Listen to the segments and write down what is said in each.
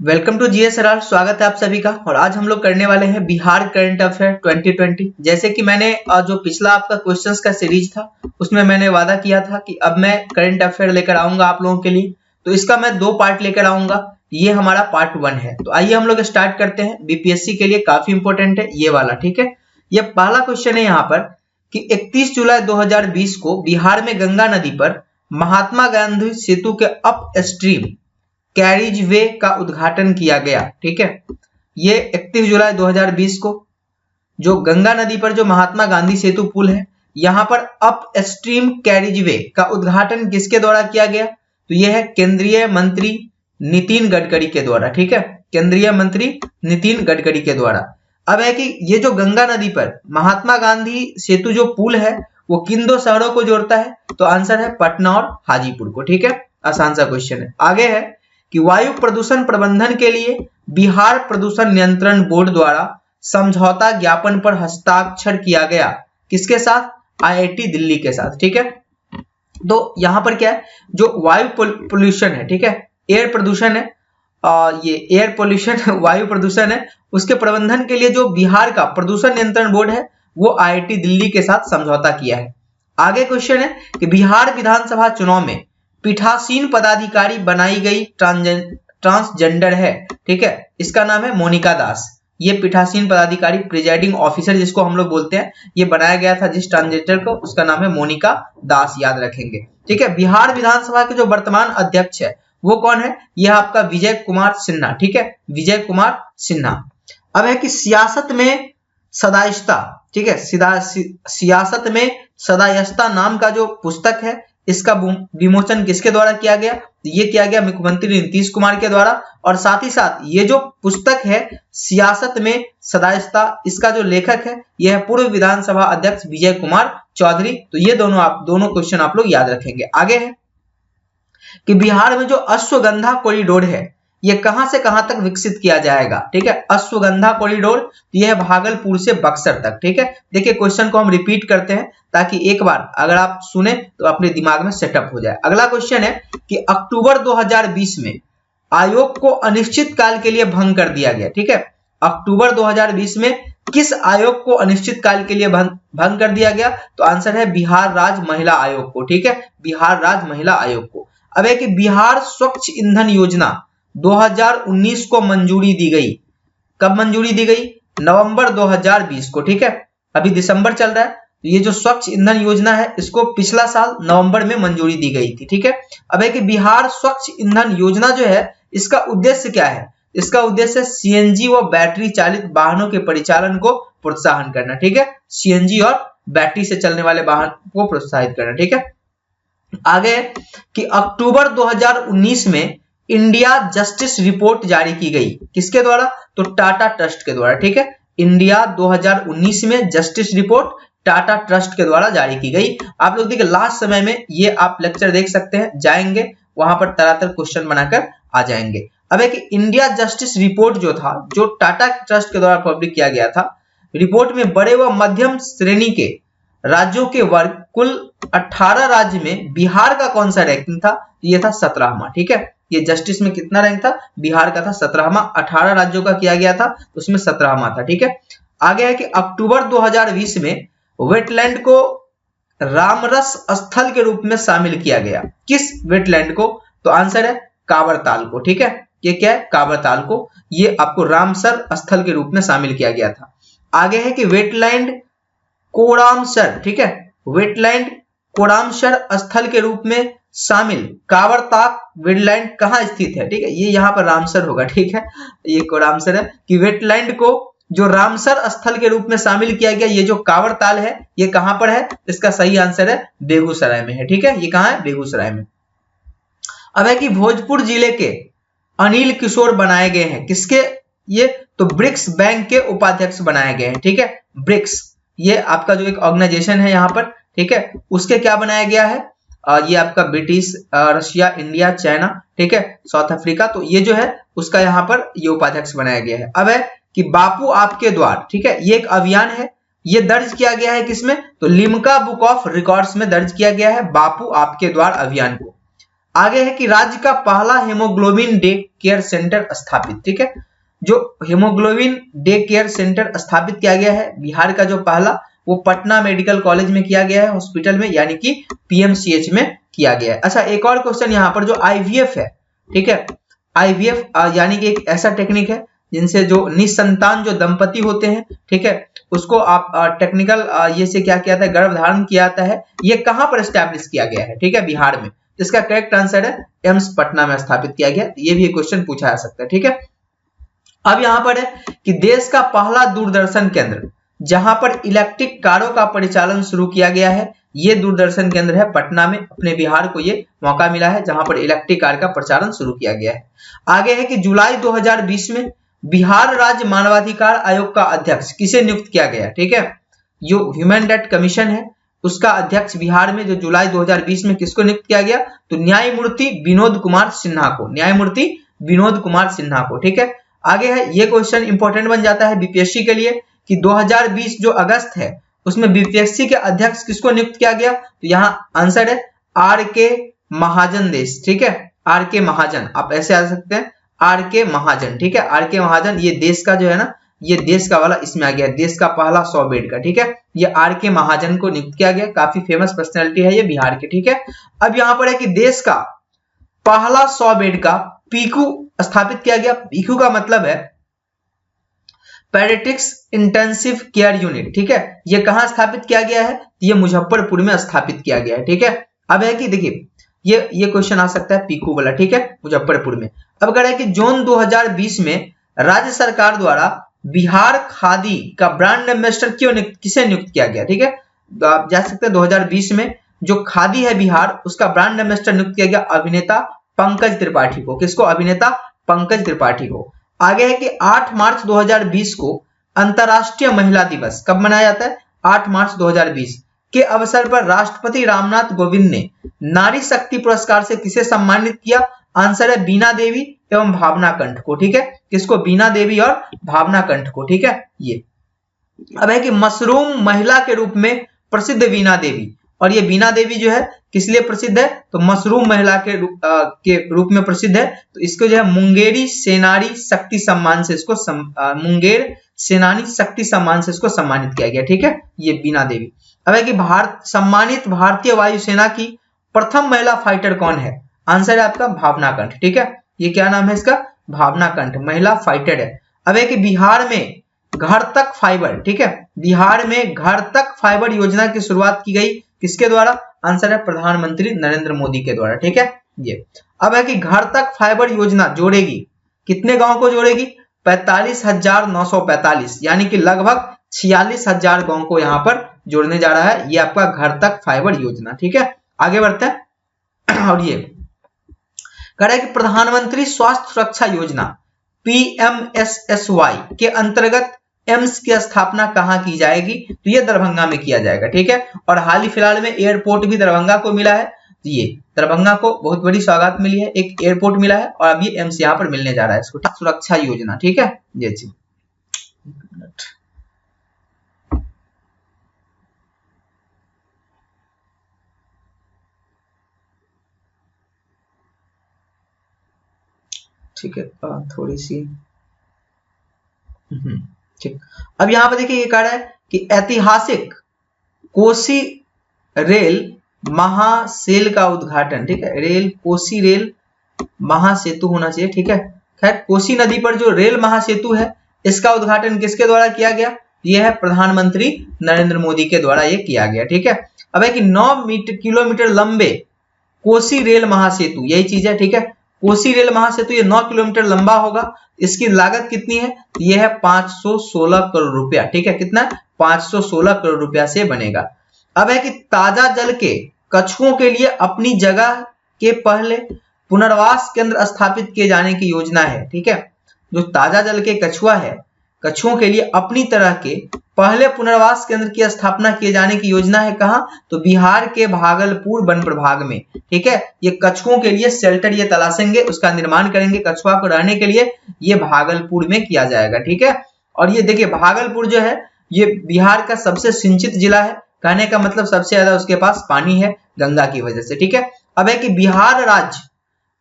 Welcome to GS सराल। स्वागत है आप सभी का। और आज हम लोग करने वाले हैं बिहार करंट अफेयर 2020। जैसे कि मैंने जो पिछला आपका क्वेश्चंस का सीरीज था उसमें मैंने वादा किया था कि अब मैं करंट अफेयर लेकर आऊंगा आप लोगों के लिए, तो इसका मैं 2 पार्ट लेकर आऊंगा। ये हमारा पार्ट 1 है। तो आइए हम लोग स्टार्ट करते हैं। बीपीएससी के लिए काफी इंपॉर्टेंट है ये वाला, ठीक है। ये पहला क्वेश्चन है यहाँ पर कि 31 जुलाई 2020 को बिहार में गंगा नदी पर महात्मा गांधी सेतु के अप स्ट्रीम कैरिज वे का उद्घाटन किया गया, ठीक है। ये 31 जुलाई 2020 को जो गंगा नदी पर जो महात्मा गांधी सेतु पुल है, यहां पर अप स्ट्रीम कैरिज वे का उद्घाटन किसके द्वारा किया गया? तो यह है केंद्रीय मंत्री नितिन गडकरी के द्वारा, ठीक है। केंद्रीय मंत्री नितिन गडकरी के द्वारा। अब है कि ये जो गंगा नदी पर महात्मा गांधी सेतु जो पुल है वो किन 2 शहरों को जोड़ता है? तो आंसर है पटना और हाजीपुर को, ठीक है। आसान सा क्वेश्चन है। आगे है कि वायु प्रदूषण प्रबंधन के लिए बिहार प्रदूषण नियंत्रण बोर्ड द्वारा समझौता ज्ञापन पर हस्ताक्षर किया गया, किसके साथ? आईआईटी दिल्ली के साथ, ठीक है। तो यहां पर क्या है, जो वायु पोल्यूशन है, ठीक है, एयर प्रदूषण है, ये एयर पोल्यूशन वायु प्रदूषण है, उसके प्रबंधन के लिए जो बिहार का प्रदूषण नियंत्रण बोर्ड है वो आईआईटी दिल्ली के साथ समझौता किया है। आगे क्वेश्चन है कि बिहार विधानसभा चुनाव में पीठासीन पदाधिकारी बनाई गई ट्रांसजेंडर है, ठीक है। इसका नाम है मोनिका दास। ये पीठासीन पदाधिकारी प्रिजाइडिंग ऑफिसर जिसको हम लोग बोलते हैं, ये बनाया गया था जिस ट्रांसजेंडर को, उसका नाम है मोनिका दास, याद रखेंगे, ठीक है। बिहार विधानसभा के जो वर्तमान अध्यक्ष है वो कौन है? यह आपका विजय कुमार सिन्हा, ठीक है, विजय कुमार सिन्हा। अब है कि सियासत में सदायस्ता, ठीक है, सियासत में सदायस्ता नाम का जो पुस्तक है इसका विमोचन किसके द्वारा किया गया? ये किया गया मुख्यमंत्री नीतीश कुमार के द्वारा। और साथ ही साथ ये जो पुस्तक है सियासत में सदायस्ता, इसका जो लेखक है यह पूर्व विधानसभा अध्यक्ष विजय कुमार चौधरी। तो ये दोनों क्वेश्चन आप लोग याद रखेंगे। आगे है कि बिहार में जो अश्वगंधा कॉरिडोर है ये कहां से कहां तक विकसित किया जाएगा, ठीक है। अश्वगंधा कॉरिडोर यह है भागलपुर से बक्सर तक, ठीक है। देखिए क्वेश्चन को हम रिपीट करते हैं ताकि एक बार अगर आप सुने तो अपने दिमाग में सेटअप हो जाए। अगला क्वेश्चन है कि अक्टूबर 2020 में आयोग को अनिश्चित काल के लिए भंग कर दिया गया, ठीक है। अक्टूबर 2020 में किस आयोग को अनिश्चित काल के लिए भंग कर दिया गया? तो आंसर है बिहार राज्य महिला आयोग को, ठीक है, बिहार राज्य महिला आयोग को। अब है कि बिहार स्वच्छ ईंधन योजना 2019 को मंजूरी दी गई। कब मंजूरी दी गई? नवंबर 2020 को, ठीक है। अभी दिसंबर चल रहा है, तो ये जो स्वच्छ ईंधन योजना है इसको पिछला साल नवंबर में मंजूरी दी गई थी, ठीक है। अब है कि बिहार स्वच्छ ईंधन योजना जो है इसका उद्देश्य क्या है? इसका उद्देश्य सीएनजी व बैटरी चालित वाहनों के परिचालन को प्रोत्साहन करना, ठीक है। सीएनजी और बैटरी से चलने वाले वाहन को प्रोत्साहित करना, ठीक है। आगे कि अक्टूबर 2019 में इंडिया जस्टिस रिपोर्ट जारी की गई, किसके द्वारा? तो टाटा ट्रस्ट के द्वारा, ठीक है। इंडिया 2019 में जस्टिस रिपोर्ट टाटा ट्रस्ट के द्वारा जारी की गई। आप लोग देखिए लास्ट समय में ये आप लेक्चर देख सकते हैं, जाएंगे वहां पर तरह क्वेश्चन बनाकर आ जाएंगे। अब है कि इंडिया जस्टिस रिपोर्ट जो था, जो टाटा ट्रस्ट के द्वारा पब्लिक किया गया था, रिपोर्ट में बड़े व मध्यम श्रेणी के राज्यों के वर्ग कुल 18 राज्य में बिहार का कौन सा रैंकिंग था? ये था 17वां, ठीक है। ये जस्टिस में कितना रैंक था? बिहार का था 17वां। 18 राज्यों का किया गया था, उसमें 17वां था, ठीक है। आगे है कि अक्टूबर 2020 में वेटलैंड को रामरस स्थल के रूप में शामिल किया गया। किस वेटलैंड को? तो आंसर है कावरताल को, ठीक है। ये क्या है? कावरताल को। ये आपको रामसर स्थल के रूप में शामिल किया गया था। आगे है कि वेटलैंड कोरामसर, ठीक है, वेटलैंड कोरामसर स्थल के रूप में शामिल कावरताल वेटलैंड कहां स्थित है? ठीक है, ये यहां पर रामसर होगा, ठीक है, ये कोरामसर है। कि वेटलैंड को जो रामसर स्थल के रूप में शामिल किया गया, ये जो कावरताल है ये कहां पर है? इसका सही आंसर है बेगूसराय में है, ठीक है। ये कहां है? बेगूसराय में। अब है कि भोजपुर जिले के अनिल किशोर बनाए गए हैं, किसके? ये तो ब्रिक्स बैंक के उपाध्यक्ष बनाए गए हैं, ठीक है। ब्रिक्स ये आपका जो एक ऑर्गेनाइजेशन है यहाँ पर, ठीक है, उसके क्या बनाया गया है? ये आपका ब्रिटिश, रशिया, इंडिया, चाइना, ठीक है, साउथ अफ्रीका, तो ये जो है उसका यहाँ पर ये उपाध्यक्ष बनाया गया है। अब है कि बापू आपके द्वार, ठीक है, ये एक अभियान है, ये दर्ज किया गया है किसमें? तो लिम्का बुक ऑफ रिकॉर्ड्स में दर्ज किया गया है बापू आपके द्वार अभियान को। आगे है कि राज्य का पहला हेमोग्लोबिन डे केयर सेंटर स्थापित, ठीक है। जो हेमोग्लोबिन डे केयर सेंटर स्थापित किया गया है बिहार का जो पहला, वो पटना मेडिकल कॉलेज में किया गया है, हॉस्पिटल में, यानी कि पीएमसीएच में किया गया है। अच्छा, एक और क्वेश्चन यहाँ पर, जो आईवीएफ है, ठीक है, आईवीएफ यानी कि एक ऐसा टेक्निक है जिनसे जो निसंतान जो दंपति होते हैं, ठीक है, उसको आप टेक्निकल ये से क्या किया जाता है, गर्भधारण किया जाता है। ये कहां पर एस्टैब्लिश किया गया है, ठीक है, बिहार में। इसका करेक्ट आंसर है एम्स पटना में स्थापित किया गया। ये भी एक क्वेश्चन पूछा जा सकता है, ठीक है। अब यहां पर है कि देश का पहला दूरदर्शन केंद्र जहां पर इलेक्ट्रिक कारों का परिचालन शुरू किया गया है, ये दूरदर्शन केंद्र है पटना में। अपने बिहार को ये मौका मिला है जहां पर इलेक्ट्रिक कार का प्रचालन शुरू किया गया है। आगे है कि जुलाई 2020 में बिहार राज्य मानवाधिकार आयोग का अध्यक्ष किसे नियुक्त किया गया, ठीक है। जो ह्यूमन राइट कमीशन है उसका अध्यक्ष बिहार में जो जुलाई 2020 में किसको नियुक्त किया गया, तो न्यायमूर्ति विनोद कुमार सिन्हा को, न्यायमूर्ति विनोद कुमार सिन्हा को, ठीक है। आगे है, ये क्वेश्चन इंपॉर्टेंट बन जाता है बीपीएससी के लिए कि 2020 जो अगस्त है उसमें बीपीएससी के अध्यक्ष किसको नियुक्त किया गया, तो यहाँ आंसर है आर के महाजन देश, ठीक है, आर के महाजन, आप ऐसे आ सकते हैं आर के महाजन, ठीक है। आर के महाजन ये देश का जो है ना, ये देश का वाला इसमें आ गया, देश का पहला 100 बेड का, ठीक है। ये आर के महाजन को नियुक्त किया गया, काफी फेमस पर्सनैलिटी है ये बिहार के, ठीक है। अब यहाँ पर है कि देश का पहला 100 बेड का पीकू स्थापित किया गया। पीकू का मतलब है पेडियाट्रिक्स इंटेंसिव केयर यूनिट, ठीक है। ये कहां स्थापित किया गया है, ये मुजफ्फरपुर में स्थापित किया गया है, ठीक है। अब है कि देखिए ये क्वेश्चन आ सकता है पीकू वाला, ठीक है, मुजफ्फरपुर में। अब अगर है कि जून 2020 में राज्य सरकार द्वारा बिहार खादी का ब्रांड एम्बेसडर किसे नियुक्त किया गया, ठीक है। तो आप जा सकते हैं 2020 में जो खादी है बिहार, उसका ब्रांड एम्बेसडर नियुक्त किया गया अभिनेता पंकज त्रिपाठी को। किसको, अभिनेता पंकज त्रिपाठी को। आगे है कि 8 मार्च 2020 को अंतरराष्ट्रीय महिला दिवस कब मनाया जाता है, 8 मार्च 2020 के अवसर पर राष्ट्रपति रामनाथ कोविंद ने नारी शक्ति पुरस्कार से किसे सम्मानित किया, आंसर है बीना देवी एवं भावना कंठ को, ठीक है। किसको, बीना देवी और भावना कंठ को, ठीक है। ये अब है कि मशरूम महिला के रूप में प्रसिद्ध बीना देवी, और ये बीना देवी जो है किस लिए प्रसिद्ध है, तो मशरूम महिला के रूप में प्रसिद्ध है। तो इसको जो है मुंगेरी सेनानी शक्ति सम्मान से इसको मुंगेर सेनानी शक्ति सम्मान से इसको सम्मानित किया गया, ठीक है, ये बीना देवी। अब है कि सम्मानित भारतीय वायुसेना की प्रथम महिला फाइटर कौन है, आंसर है आपका भावना कंठ, ठीक है। ये क्या नाम है इसका, भावना कंठ, महिला फाइटर है। अब है कि बिहार में घर तक फाइबर, ठीक है, बिहार में घर तक फाइबर योजना की शुरुआत की गई किसके द्वारा, आंसर है प्रधानमंत्री नरेंद्र मोदी के द्वारा, ठीक है। ये अब है कि घर तक फाइबर योजना जोड़ेगी कितने गांव को जोड़ेगी, 45,945, यानी कि लगभग 46,000 गांव को यहाँ पर जोड़ने जा रहा है ये आपका घर तक फाइबर योजना, ठीक है। आगे बढ़ते हैं और ये कह रहा है कि प्रधानमंत्री स्वास्थ्य सुरक्षा योजना PMSSY के अंतर्गत एम्स की स्थापना कहां की जाएगी, तो ये दरभंगा में किया जाएगा, ठीक है। और हाल ही फिलहाल में एयरपोर्ट भी दरभंगा को मिला है, ये दरभंगा को बहुत बड़ी सौगात मिली है, एक एयरपोर्ट मिला है और अब ये एम्स यहाँ पर मिलने जा रहा है इसको, सुरक्षा योजना, ठीक है। ये चीज ठीक है, थोड़ी सी ठीक। अब यहाँ पे देखिए ये कह रहा है कि ऐतिहासिक कोसी रेल महासेल का उद्घाटन, ठीक है, रेल कोसी रेल महासेतु होना चाहिए, ठीक है। खैर कोसी नदी पर जो रेल महासेतु है इसका उद्घाटन किसके द्वारा किया गया, यह है प्रधानमंत्री नरेंद्र मोदी के द्वारा ये किया गया, ठीक है। अब है कि 9 किलोमीटर लंबे कोसी रेल महासेतु, यही चीज है, ठीक है। कोसी रेल महासेतु ये 9 किलोमीटर लंबा होगा, इसकी लागत कितनी है, ये है 516 करोड़ रुपया, ठीक है। कितना, 516 करोड़ रुपया से बनेगा। अब है कि ताजा जल के कछुओं के लिए अपनी जगह के पहले पुनर्वास केंद्र स्थापित किए जाने की योजना है, ठीक है। जो ताजा जल के कछुआ है, कछुओं के लिए अपनी तरह के पहले पुनर्वास केंद्र की स्थापना किए जाने की योजना है, कहां, तो बिहार के भागलपुर वन प्रभाग में, ठीक है। ये कछुओं के लिए शेल्टर ये तलाशेंगे, उसका निर्माण करेंगे कछुआ को रहने के लिए, ये भागलपुर में किया जाएगा, ठीक है। और ये देखिए भागलपुर जो है ये बिहार का सबसे सिंचित जिला है, कहने का मतलब सबसे ज्यादा उसके पास पानी है गंगा की वजह से, ठीक है। अब है कि बिहार राज्य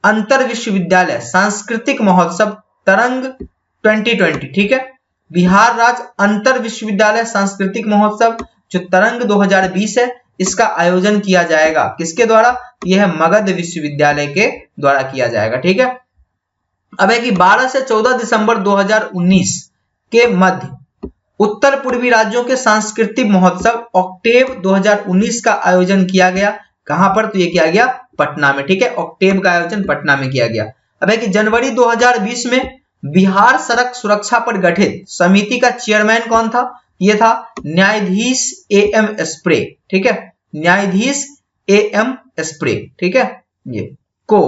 अंतर विश्वविद्यालय सांस्कृतिक महोत्सव तरंग 2020, ठीक है, बिहार राज्य अंतर विश्वविद्यालय सांस्कृतिक महोत्सव जो तरंग 2020 है, इसका आयोजन किया जाएगा किसके द्वारा? यह मगध विश्वविद्यालय के द्वारा किया जाएगा, ठीक है। अब है कि 12 से 14 दिसंबर 2019 के मध्य उत्तर पूर्वी राज्यों के सांस्कृतिक महोत्सव ऑक्टेव 2019 का आयोजन किया गया। कहां पर? तो ये किया गया पटना में, ठीक है, ऑक्टेव का आयोजन पटना में किया गया। अब है कि जनवरी 2020 में बिहार सड़क सुरक्षा पर गठित समिति का चेयरमैन कौन था? ये था न्यायाधीश AM स्प्रे, ठीक है, न्यायाधीश AM स्प्रे, ठीक है, ये को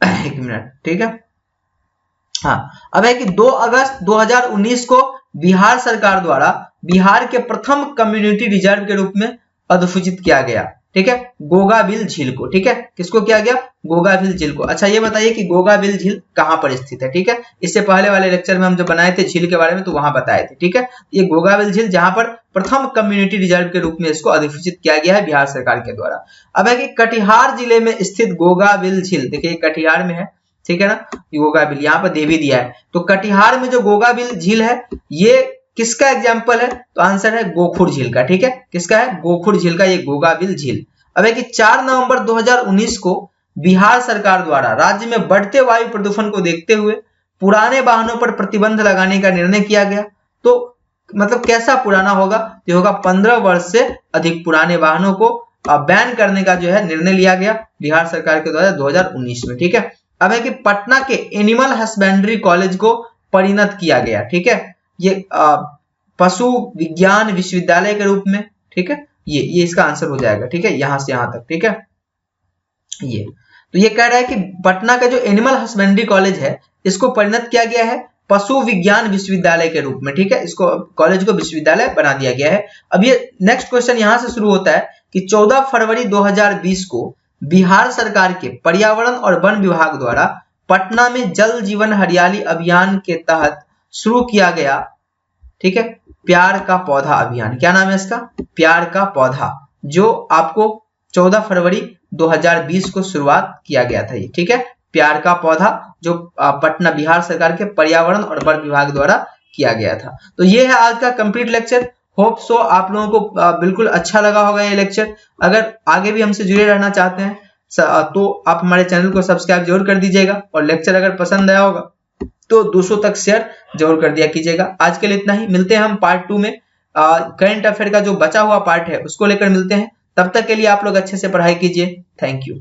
एक मिनट, ठीक है। हाँ, अब है कि 2 अगस्त 2019 को बिहार सरकार द्वारा बिहार के प्रथम कम्युनिटी रिजर्व के रूप में अधिसूचित किया गया, ठीक है, गोगाबिल झील को, ठीक है, किसको किया गया? गोगाबिल झील को। अच्छा ये बताइए कि गोगाबिल झील कहां पर स्थित है, ठीक है, इससे पहले वाले लेक्चर में हम जो बनाए थे झील के बारे में तो वहां बताए थे, ठीक है, ये गोगाबिल झील जहां पर प्रथम कम्युनिटी रिजर्व के रूप में इसको अधिसूचित किया गया है बिहार सरकार के द्वारा। अब है कि कटिहार जिले में स्थित गोगाबिल झील, देखिए कटिहार में है, ठीक है ना, गोगाबिल यहाँ पर देवी दिया है, तो कटिहार में जो गोगाबिल झील है ये किसका एग्जाम्पल है? तो आंसर है गोखुर झील का, ठीक है, किसका है? गोखुर झील का ये गोगाबिल झील। अब है कि 4 नवंबर 2019 को बिहार सरकार द्वारा राज्य में बढ़ते वायु प्रदूषण को देखते हुए पुराने वाहनों पर प्रतिबंध लगाने का निर्णय किया गया। तो मतलब कैसा पुराना होगा? तो होगा 15 वर्ष से अधिक पुराने वाहनों को बैन करने का जो है निर्णय लिया गया बिहार सरकार के द्वारा 2019 में, ठीक है। अब है कि पटना के एनिमल हस्बेंड्री कॉलेज को परिणत किया गया, ठीक है, ये पशु विज्ञान विश्वविद्यालय के रूप में, ठीक है, ये इसका आंसर हो जाएगा, ठीक है, यहां से यहां तक, ठीक है। ये तो ये कह रहा है कि पटना का जो एनिमल हस्बेंड्री कॉलेज है इसको परिणत किया गया है पशु विज्ञान विश्वविद्यालय के रूप में, ठीक है, इसको कॉलेज को विश्वविद्यालय बना दिया गया है। अब ये नेक्स्ट क्वेश्चन यहां से शुरू होता है कि 14 फरवरी 2020 को बिहार सरकार के पर्यावरण और वन विभाग द्वारा पटना में जल जीवन हरियाली अभियान के तहत शुरू किया गया, ठीक है, प्यार का पौधा अभियान। क्या नाम है इसका? प्यार का पौधा, जो आपको 14 फरवरी 2020 को शुरुआत किया गया था ये, ठीक है, प्यार का पौधा जो पटना बिहार सरकार के पर्यावरण और वन विभाग द्वारा किया गया था। तो ये है आज का कंप्लीट लेक्चर। होप सो आप लोगों को बिल्कुल अच्छा लगा होगा ये लेक्चर। अगर आगे भी हमसे जुड़े रहना चाहते हैं तो आप हमारे चैनल को सब्सक्राइब जरूर कर दीजिएगा, और लेक्चर अगर पसंद आया होगा तो दूसरों तक शेयर जरूर कर दिया कीजिएगा। आज के लिए इतना ही, मिलते हैं हम पार्ट 2 में। करंट अफेयर का जो बचा हुआ पार्ट है उसको लेकर मिलते हैं। तब तक के लिए आप लोग अच्छे से पढ़ाई कीजिए। Thank you.